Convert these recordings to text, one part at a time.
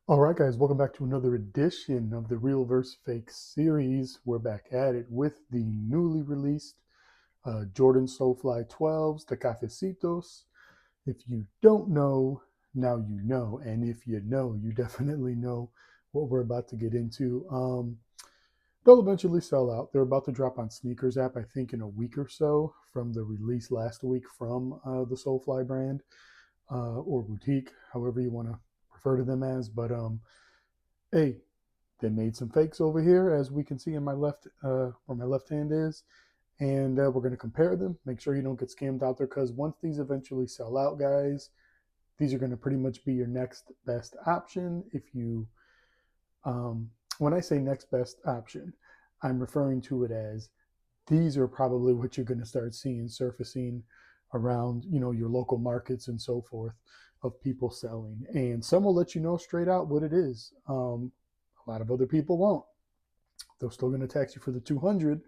All right, guys, welcome back to another edition of the Real vs. Fake series. We're back at it with the newly released Jordan SoleFly 12s, the Cafecitos. If you don't know, now you know. And if you know, you definitely know what we're about to get into. They'll eventually sell out. They're about to drop on Sneakers app, I think, in a week or so from the release last week from the SoleFly brand or boutique, however you want to refer to them as. But hey, they made some fakes over here, as we can see in my left, where my left hand is, and we're going to compare them. Make sure you don't get scammed out there, because once these eventually sell out, guys, these are going to pretty much be your next best option. If you, when I say next best option, I'm referring to it as these are probably what you're going to start seeing surfacing around, your local markets and so forth, of people selling. And some will let you know straight out what it is. A lot of other people won't. They're still going to tax you for the 200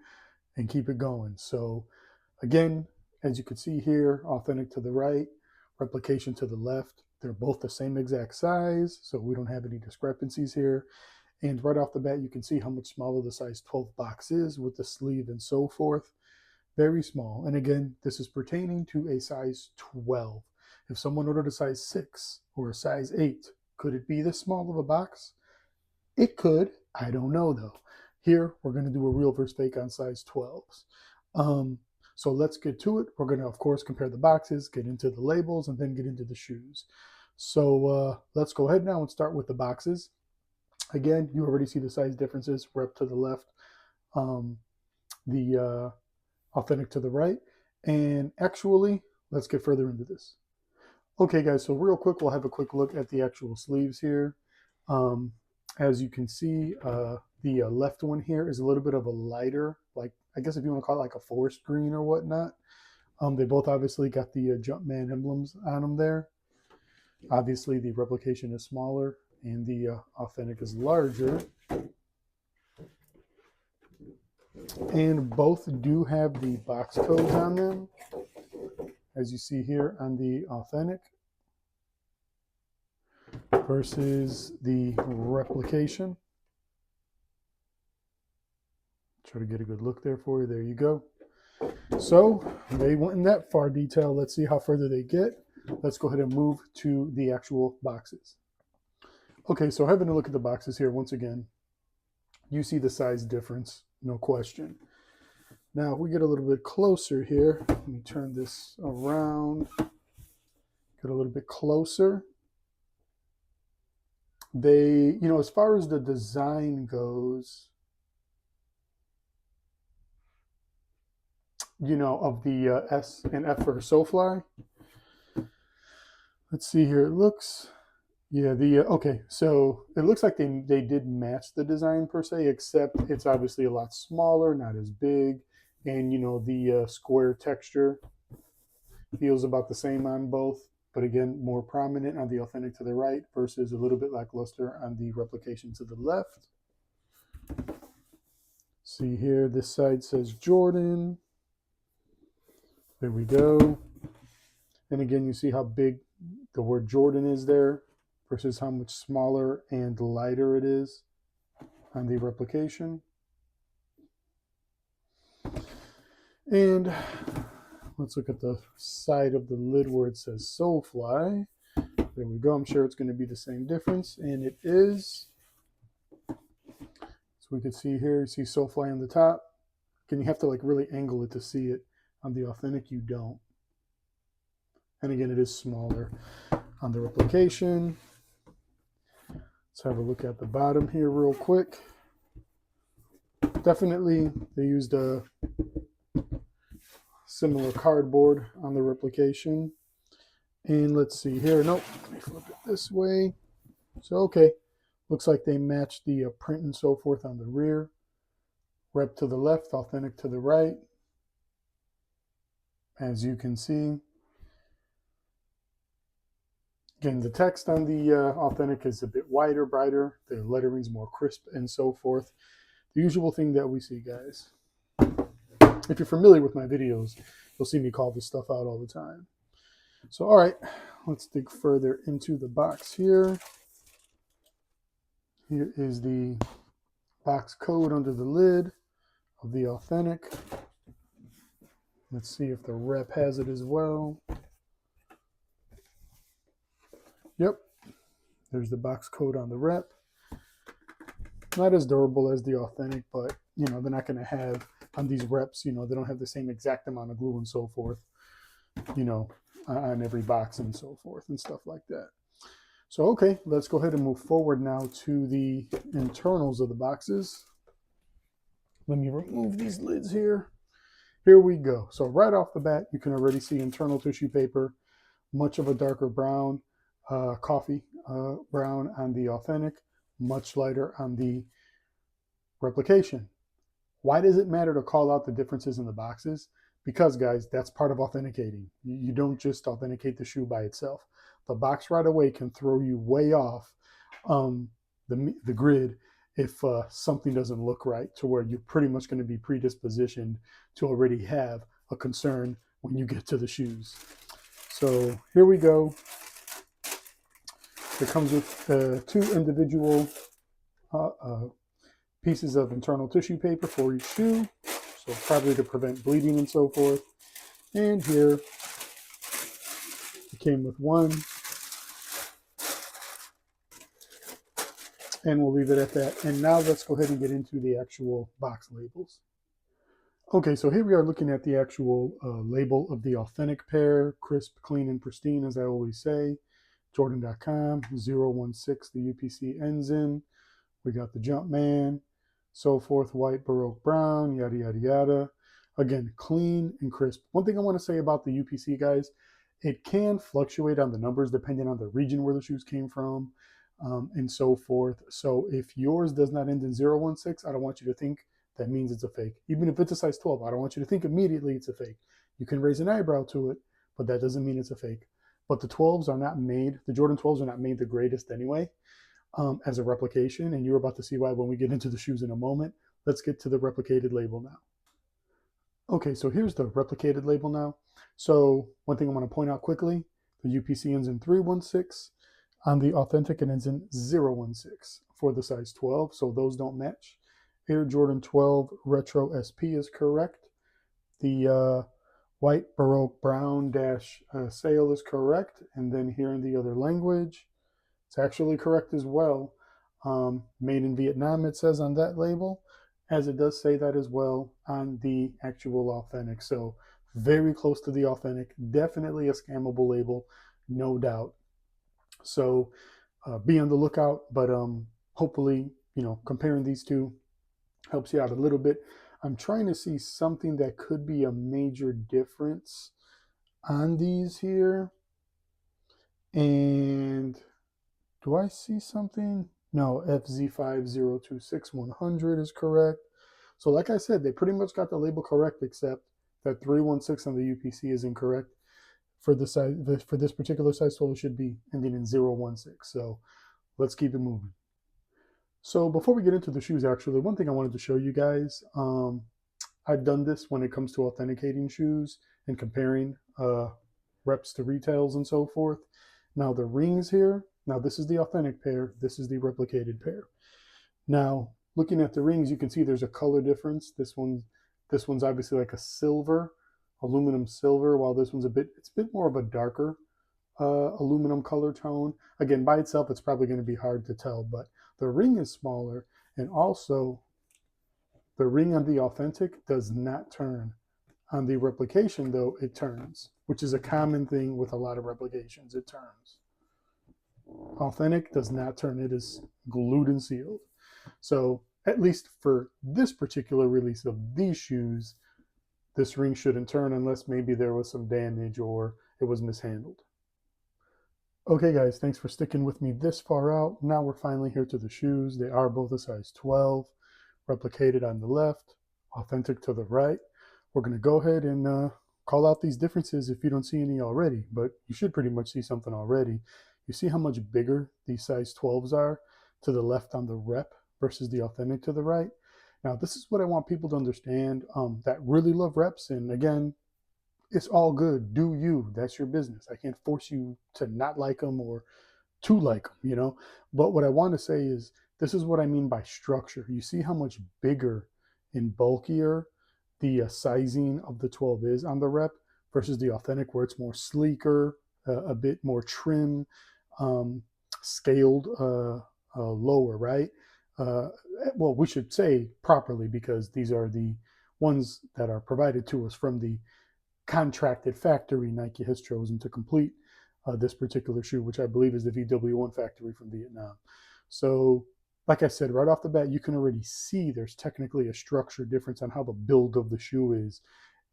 and keep it going. So again, as you can see here, authentic to the right, replication to the left. They're both the same exact size, so we don't have any discrepancies here. And right off the bat, you can see how much smaller the size 12 box is with the sleeve and so forth. Very small. And again, this is pertaining to a size 12. If someone ordered a size 6 or a size 8, could it be this small of a box? It could. I don't know, though. Here, we're going to do a real versus fake on size 12s. So let's get to it. We're going to, of course, compare the boxes, get into the labels, and then get into the shoes. So let's go ahead now and start with the boxes. Again, you already see the size differences. Rep to the left, the authentic to the right. And actually, let's get further into this. Okay, guys, so real quick, we'll have a quick look at the actual sleeves here. Um, as you can see, the left one here is a little bit of a lighter, like, I guess if you want to call it like a forest green or whatnot. They both obviously got the Jumpman emblems on them there. Obviously, the replication is smaller and the authentic is larger. And both do have the box codes on them, as you see here on the authentic versus the replication. Try to get a good look there for you. There you go. So they went in that far detail. Let's see how further they get. Let's go ahead and move to the actual boxes. Okay, so having a look at the boxes here once again, you see the size difference, no question. Now, if we get a little bit closer here, let me turn this around, get a little bit closer. They, as far as the design goes, of the S and F for SoleFly. Let's see here. It looks, yeah, okay, so it looks like they did match the design per se, except it's obviously a lot smaller, not as big, and the square texture feels about the same on both, but again, more prominent on the authentic to the right versus a little bit lackluster on the replication to the left. See here, this side says Jordan. There we go. And again, you see how big the word Jordan is there versus how much smaller and lighter it is on the replication. And let's look at the side of the lid where it says SoleFly. There we go. I'm sure it's going to be the same difference, and it is. So we can see here, you see SoleFly on the top. Again, you have to like really angle it to see it. On the authentic, you don't. And again, it is smaller on the replication. Let's have a look at the bottom here real quick. Definitely, they used a similar cardboard on the replication. And let's see here. Nope, let me flip it this way. So, okay. Looks like they matched the print and so forth on the rear. Rep to the left, authentic to the right. As you can see. Again, the text on the authentic is a bit wider, brighter. The lettering's more crisp and so forth. The usual thing that we see, guys. If you're familiar with my videos, you'll see me call this stuff out all the time. So, all right, let's dig further into the box here. Here is the box code under the lid of the Authentic. Let's see if the rep has it as well. Yep, there's the box code on the rep. Not as durable as the Authentic, but you know, they're not going to have on these reps, you know, they don't have the same exact amount of glue and so forth, you know, on every box and so forth and stuff like that. So, okay, let's go ahead and move forward now to the internals of the boxes. Let me remove these lids here. Here we go. So right off the bat, you can already see internal tissue paper, much of a darker brown, coffee brown on the Authentic, much lighter on the Replication. Why does it matter to call out the differences in the boxes? Because, guys, that's part of authenticating. You don't just authenticate the shoe by itself. The box right away can throw you way off the grid if something doesn't look right, to where you're pretty much going to be predispositioned to already have a concern when you get to the shoes. So here we go. It comes with 2 individual pieces of internal tissue paper for each shoe, so probably to prevent bleeding and so forth. And here it came with 1, and we'll leave it at that. And now let's go ahead and get into the actual box labels. Okay, so here we are looking at the actual label of the Authentic pair, crisp, clean, and pristine, as I always say. Jordan.com, 016, the UPC ends in. We got the Jumpman, so forth, white, Baroque brown, yada, yada, yada. Again, clean and crisp. One thing I want to say about the UPC, guys, it can fluctuate on the numbers depending on the region where the shoes came from and so forth. So if yours does not end in 016, I don't want you to think that means it's a fake. Even if it's a size 12, I don't want you to think immediately it's a fake. You can raise an eyebrow to it, but that doesn't mean it's a fake. But the 12s are not made, the Jordan 12s are not made the greatest anyway. As a replication, and you're about to see why when we get into the shoes in a moment. Let's get to the replicated label now. Okay, so here's the replicated label now. So one thing I want to point out quickly, the UPC ends in 316. On the Authentic, it ends in 016 for the size 12, so those don't match. Air Jordan 12 Retro SP is correct. The white Baroque brown dash sale is correct, and then here in the other language, it's actually correct as well. Made in Vietnam, it says on that label, as it does say that as well on the actual Authentic. So very close to the Authentic. Definitely a scammable label, no doubt. So be on the lookout. But hopefully, you know, comparing these two helps you out a little bit. I'm trying to see something that could be a major difference on these here. And do I see something? No, FZ5026-100 is correct. So like I said, they pretty much got the label correct, except that 316 on the UPC is incorrect. For the size, for this particular size 12, it should be ending in 016. So let's keep it moving. So before we get into the shoes, actually, one thing I wanted to show you guys, I've done this when it comes to authenticating shoes and comparing reps to retails and so forth. Now the rings here, now this is the Authentic pair, this is the replicated pair. Now looking at the rings, you can see there's a color difference. This one's obviously like a silver, aluminum silver, while this one's it's a bit more of a darker aluminum color tone. Again, by itself, it's probably going to be hard to tell, but the ring is smaller, and also the ring on the Authentic does not turn. On the replication, though, it turns, which is a common thing with a lot of replications. It turns. Authentic does not turn. It is glued and sealed. So at least for this particular release of these shoes, this ring shouldn't turn unless maybe there was some damage or it was mishandled. Okay, guys, thanks for sticking with me this far out. Now we're finally here to the shoes. They are both a size 12, replicated on the left, Authentic to the right. We're going to go ahead and call out these differences if you don't see any already, but you should pretty much see something already. You see how much bigger these size 12s are to the left on the rep versus the Authentic to the right. Now, this is what I want people to understand that really love reps. And again, it's all good. Do you. That's your business. I can't force you to not like them or to like them, you know. But what I want to say is This is what I mean by structure. You see how much bigger and bulkier the sizing of the 12 is on the rep versus the authentic, where it's more sleeker, a bit more trim, um, scaled lower, right? Uh, well, we should say properly because these are the ones that are provided to us from the contracted factory Nike has chosen to complete this particular shoe, which I believe is the VW1 factory from Vietnam. So, like I said, right off the bat, you can already see there's technically a structure difference on how the build of the shoe is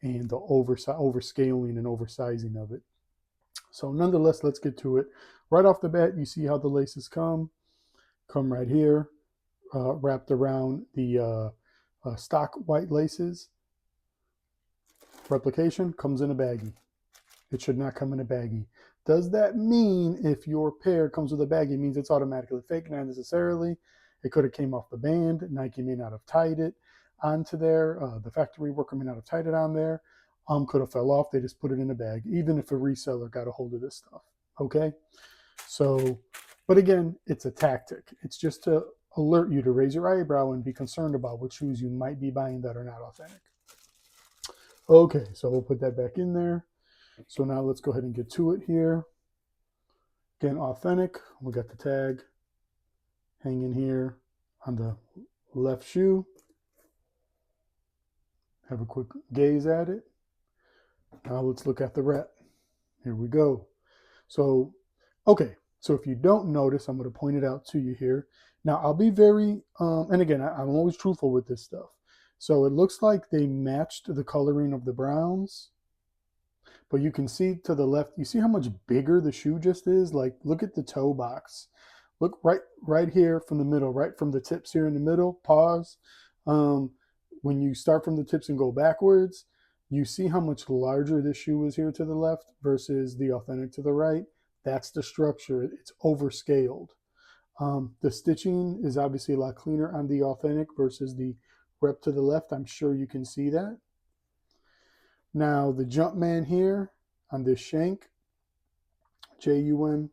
and the overscaling and oversizing of it. So, nonetheless, let's get to it. Right off the bat, you see how the laces come right here, wrapped around the stock white laces. Replication comes in a baggie. It should not come in a baggie. Does that mean if your pair comes with a baggie, it means it's automatically fake? Not necessarily. It could have came off the band. Nike may not have tied it onto there. The factory worker may not have tied it on there. Could have fell off. They just put it in a bag, even if a reseller got a hold of this stuff. Okay? So, but again, it's a tactic. It's just to alert you to raise your eyebrow and be concerned about what shoes you might be buying that are not authentic. Okay, so we'll put that back in there. So now let's go ahead and get to it here. Again, authentic. We got the tag hanging here on the left shoe. Have a quick gaze at it. Now let's look at the rep. Here we go. So, okay. So if you don't notice, I'm going to point it out to you here. Now I'll be very, and again, I'm always truthful with this stuff. So it looks like they matched the coloring of the browns. But you can see to the left, you see how much bigger the shoe just is? Like, look at the toe box. Look right here from the middle, right from the tips here in the middle, pause. When you start from the tips and go backwards, you see how much larger this shoe is here to the left versus the authentic to the right. That's the structure. It's overscaled. The stitching is obviously a lot cleaner on the authentic versus the rep to the left. I'm sure you can see that. Now the Jumpman here on this shank, Jumpman,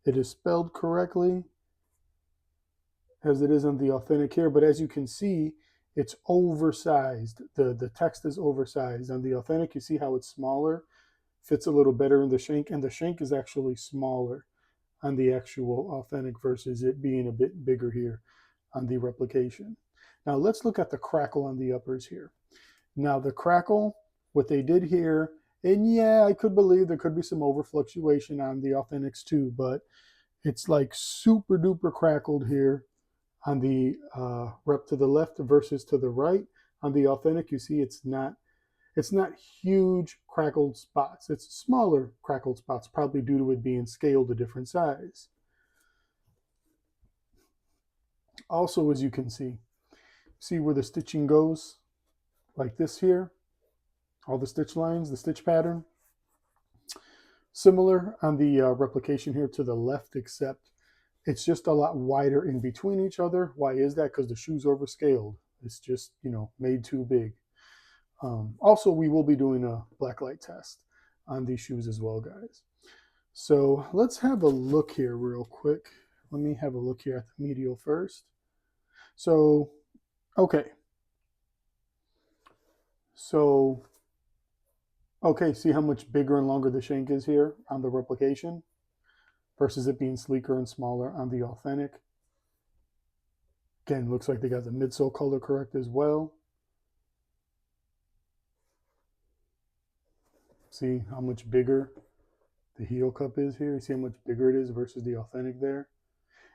it is spelled correctly as it is on the authentic here, but as you can see, it's oversized. The text is oversized. On the authentic, you see how it's smaller, fits a little better in the shank, and the shank is actually smaller on the actual authentic versus it being a bit bigger here on the replication. Now let's look at the crackle on the uppers here. Now the crackle, what they did here, and yeah, I could believe there could be some over fluctuation on the authentics too, but it's like super duper crackled here on the rep to the left versus to the right. On the authentic, you see it's not huge crackled spots. It's smaller crackled spots, probably due to it being scaled a different size. Also, as you can see where the stitching goes? Like this here, all the stitch lines, the stitch pattern. Similar on the replication here to the left, except it's just a lot wider in between each other. Why is that? Because the shoe's overscaled. It's just, made too big. Also, we will be doing a blacklight test on these shoes as well, guys. So let's have a look here real quick. Let me have a look here at the medial first. So, okay. So, okay, see how much bigger and longer the shank is here on the replication versus it being sleeker and smaller on the authentic. Again, looks like they got the midsole color correct as well. See how much bigger the heel cup is here. See how much bigger it is versus the authentic there.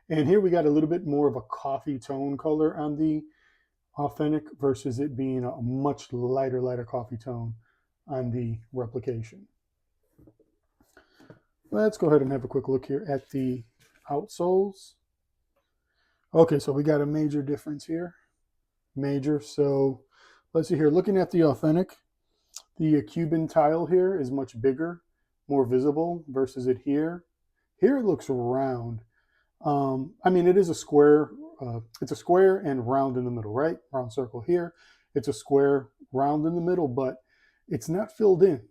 And here we got a little bit more of a coffee tone color on the authentic versus it being a much lighter coffee tone on the replication. Let's go ahead and have a quick look here at the outsoles. Okay, so we got a major difference here. Major. So let's see here. Looking at the authentic, the Cuban tile here is much bigger, more visible versus it here. Here it looks round. I mean, it is a square. It's a square and round in the middle, right? Round circle here. It's a square, round in the middle, but it's not filled in.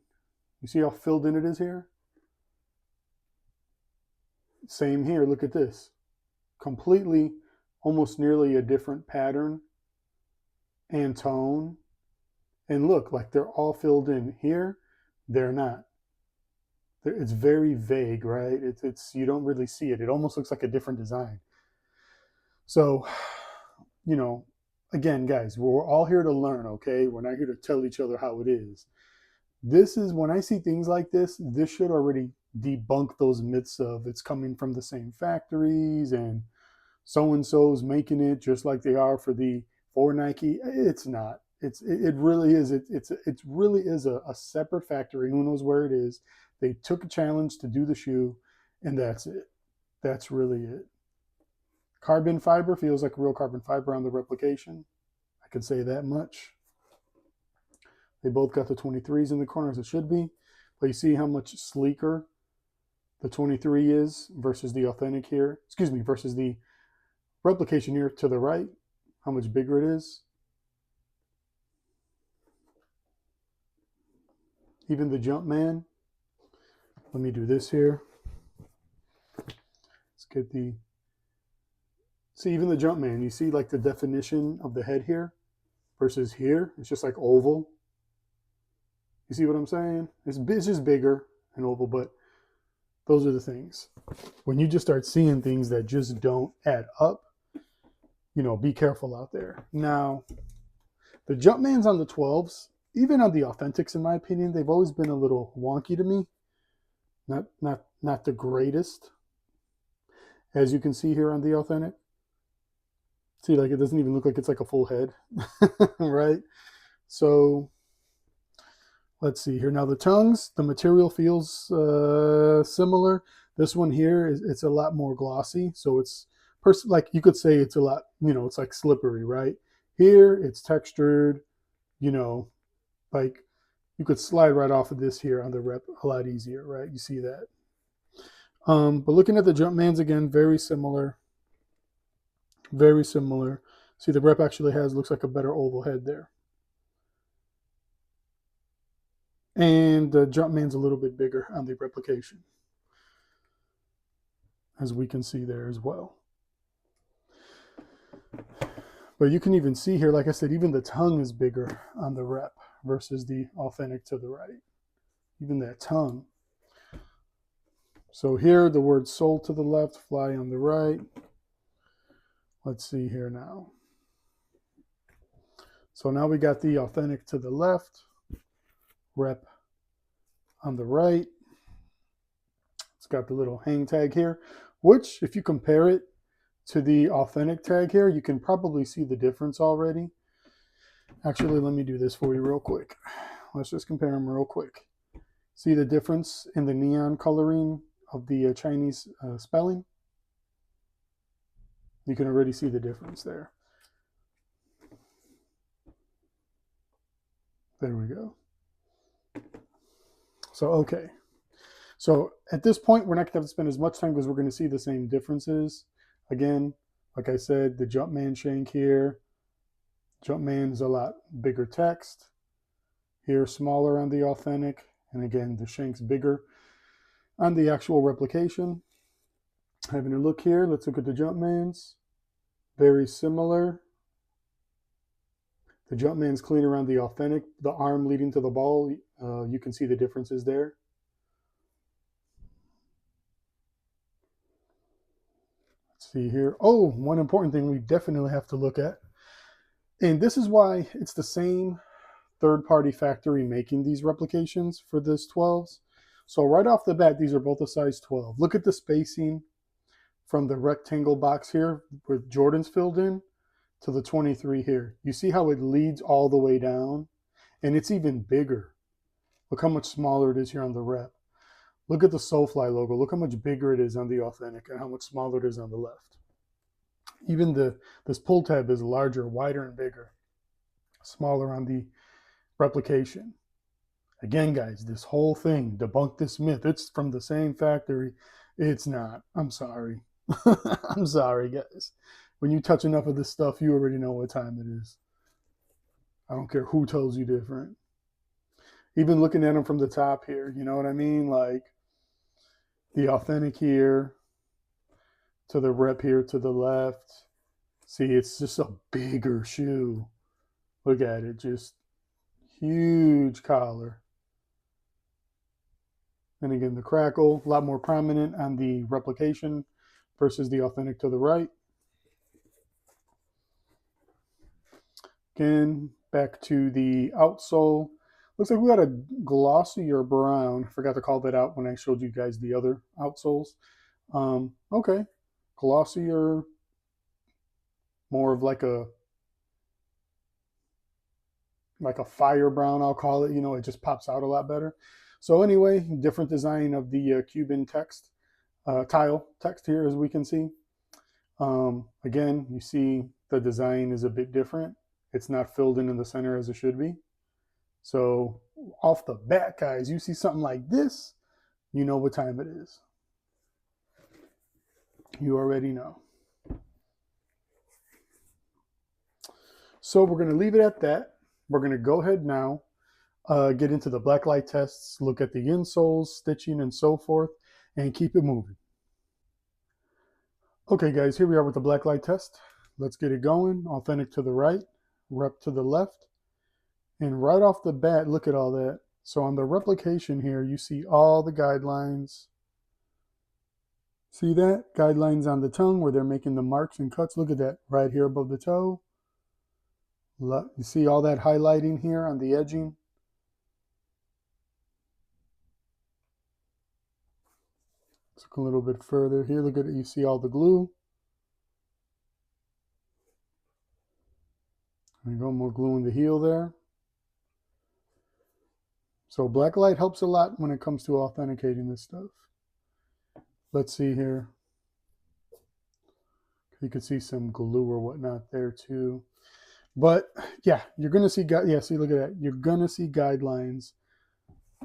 You see how filled in it is here? Same here. Look at this. completely, almost nearly a different pattern and tone. And look, like they're all filled in. Here, they're not. It's very vague, right? It's you don't really see it. It almost looks like a different design. So, you know, again, guys, we're all here to learn, okay? We're not here to tell each other how it is. This is when I see things like this should already debunk those myths of it's coming from the same factories and so and so's making it just like they are for Nike. It's not. It really is. It really is a separate factory. Who knows where it is? They took a challenge to do the shoe, and that's it. That's really it. Carbon fiber feels like real carbon fiber on the replication. I can say that much. They both got the 23s in the corner as it should be. But you see how much sleeker the 23 is versus the authentic here. Excuse me, versus the replication here to the right. How much bigger it is. Even the Jumpman. Let me do this here. Let's get the... See, even the Jumpman, you see like the definition of the head here versus here. It's just like oval. You see what I'm saying? It's just bigger and oval, but those are the things. When you just start seeing things that just don't add up, you know, be careful out there. Now, the Jumpmans on the 12s, even on the Authentics, in my opinion, they've always been a little wonky to me. Not the greatest. As you can see here on the Authentic. See, like it doesn't even look like it's like a full head, right? So let's see here. Now the tongues, the material feels similar. This one here it's a lot more glossy, so it's like you could say it's a lot, you know, it's like slippery, right? Here it's textured, you know, like you could slide right off of this here on the rep a lot easier, right? You see that. But looking at the Jumpmans again, very similar. Very similar. See, the rep actually looks like a better oval head there. And the Jumpman's a little bit bigger on the replication, as we can see there as well. But you can even see here, like I said, even the tongue is bigger on the rep versus the authentic to the right. Even that tongue. So here, the word sole to the left, fly on the right. Let's see here now. So now we got the authentic to the left, rep on the right. It's got the little hang tag here, which if you compare it to the authentic tag here, you can probably see the difference already. Actually, let me do this for you real quick. Let's just compare them real quick. See the difference in the neon coloring of the Chinese spelling? You can already see the difference there. There we go. So, okay. So at this point, we're not going to have to spend as much time because we're going to see the same differences. Again, like I said, the Jumpman shank here. Jumpman is a lot bigger text. Here, smaller on the authentic. And again, the shank's bigger on the actual replication. Having a look here, let's look at the Jumpmans. Very similar. The Jumpman's clean around the authentic. The arm leading to the ball, you can see the differences there. Let's see here. Oh, one important thing we definitely have to look at. And this is why it's the same third-party factory making these replications for this 12s. So right off the bat, these are both a size 12. Look at the spacing from the rectangle box here with Jordan's filled in to the 23 here. You see how it leads all the way down? And it's even bigger. Look how much smaller it is here on the rep. Look at the SoleFly logo. Look how much bigger it is on the authentic and how much smaller it is on the left. Even this pull tab is larger, wider, and bigger. Smaller on the replication. Again, guys, this whole thing, debunk this myth. It's from the same factory. It's not. I'm sorry. I'm sorry, guys. When you touch enough of this stuff, you already know what time it is. I don't care who tells you different. Even looking at them from the top here, you know what I mean? Like the authentic here to the rep here to the left. See, it's just a bigger shoe. Look at it, just huge collar. And again, the crackle, a lot more prominent on the replication versus the authentic to the right. Again, back to the outsole. Looks like we got a glossier brown. I forgot to call that out when I showed you guys the other outsoles. Okay, glossier, more of like a fire brown, I'll call it. You know, it just pops out a lot better. So anyway, different design of the Cuban text, tile text here, as we can see. Again, you see the design is a bit different. It's not filled in the center as it should be. So off the bat, guys, you see something like this, you know what time it is. You already know. So we're going to leave it at that. We're going to go ahead now, get into the black light tests, look at the insoles, stitching, and so forth, and keep it moving. Okay, guys, here we are with the black light test. Let's get it going. Authentic to the right, rep to the left. And right off the bat, look at all that. So on the replication here, you see all the guidelines. See that? Guidelines on the tongue where they're making the marks and cuts. Look at that right here above the toe. You see all that highlighting here on the edging. Let's look a little bit further here. Look at it. You see all the glue. There you go, more glue in the heel there. So black light helps a lot when it comes to authenticating this stuff. Let's see here. You can see some glue or whatnot there too. But yeah, you're going to see, see, look at that. You're going to see guidelines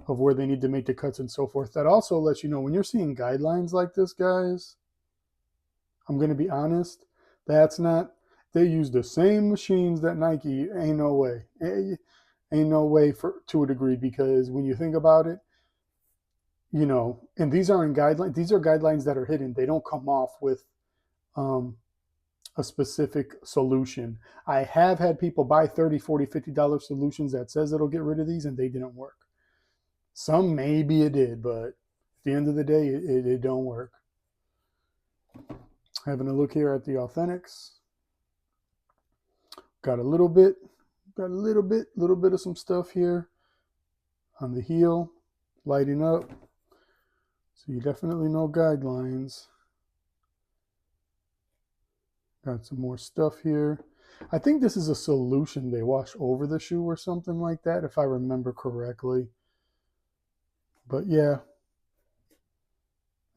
of where they need to make the cuts and so forth. That also lets you know when you're seeing guidelines like this, guys, I'm going to be honest, that's not, they use the same machines that Nike. Ain't no way. Ain't no way to a degree, because when you think about it, you know, and these aren't guidelines, these are guidelines that are hidden. They don't come off with a specific solution. I have had people buy $30, $40, $50 solutions that says it'll get rid of these, and they didn't work. Some maybe it did, but at the end of the day, it don't work. Having a look here at the authentics. Got a little bit of some stuff here on the heel, lighting up. So you definitely know guidelines. Got some more stuff here. I think this is a solution they wash over the shoe or something like that, if I remember correctly. But yeah,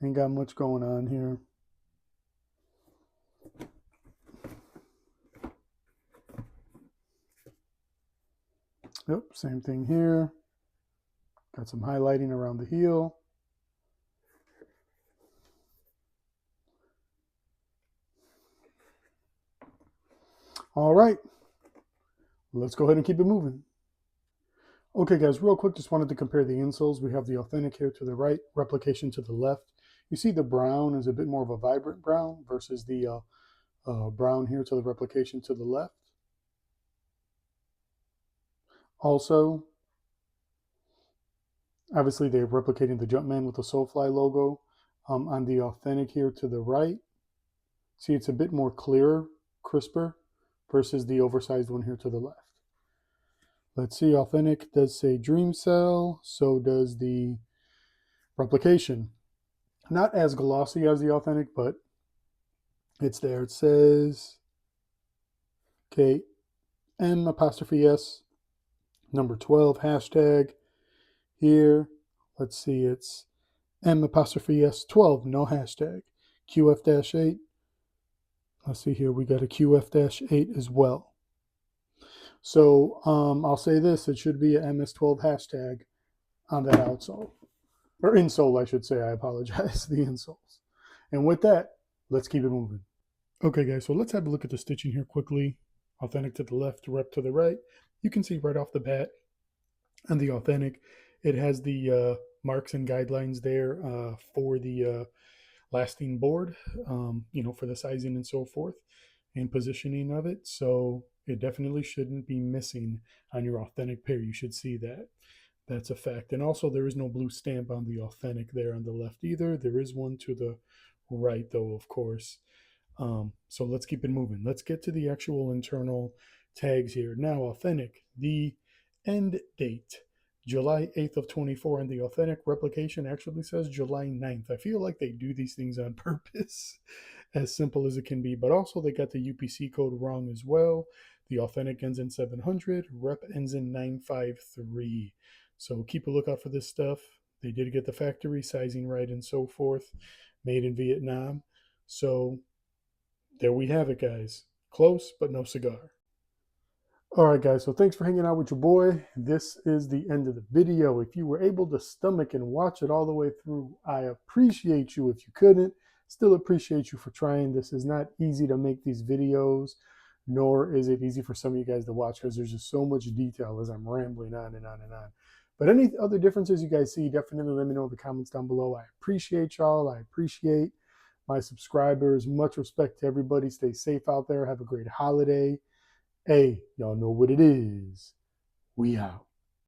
ain't got much going on here. Yep, same thing here. Got some highlighting around the heel. All right, let's go ahead and keep it moving. Okay, guys, real quick, just wanted to compare the insoles. We have the authentic here to the right, replication to the left. You see the brown is a bit more of a vibrant brown versus the brown here to the replication to the left. Also, obviously, they're replicating the Jumpman with the SoleFly logo. On the authentic here to the right, see it's a bit more clearer, crisper, versus the oversized one here to the left. Let's see, authentic does say Dream Cell, so does the replication. Not as glossy as the authentic, but it's there. It says, okay, M'(S), number 12, hashtag here. Let's see, it's M'(S) 12, no hashtag. QF-8. Let's see here, we got a QF-8 as well. So I'll say this, it should be a MS12 hashtag on that outsole. Or insole, I should say, I apologize, the insoles. And with that, let's keep it moving. Okay, guys, so let's have a look at the stitching here quickly. Authentic to the left, rep to the right. You can see right off the bat on the authentic, it has the marks and guidelines there for the lasting board, for the sizing and so forth and positioning of it. So it definitely shouldn't be missing on your authentic pair. You should see that. That's a fact. And also, there is no blue stamp on the authentic there on the left either. There is one to the right, though, of course. So let's keep it moving. Let's get to the actual internal tags here. Now, authentic, the end date, July 8th of 24, and the authentic replication actually says July 9th. I feel like they do these things on purpose, as simple as it can be. But also, they got the UPC code wrong as well. The authentic ends in 700, rep ends in 953. So keep a lookout for this stuff. They did get the factory sizing right and so forth, made in Vietnam. So there we have it, guys. Close, but no cigar. All right, guys, so thanks for hanging out with your boy. This is the end of the video. If you were able to stomach and watch it all the way through, I appreciate you. If you couldn't, still appreciate you for trying. This is not easy to make these videos, nor is it easy for some of you guys to watch because there's just so much detail as I'm rambling on and on and on. But any other differences you guys see, definitely let me know in the comments down below. I appreciate y'all. I appreciate my subscribers. Much respect to everybody. Stay safe out there. Have a great holiday. Hey, y'all know what it is. We out.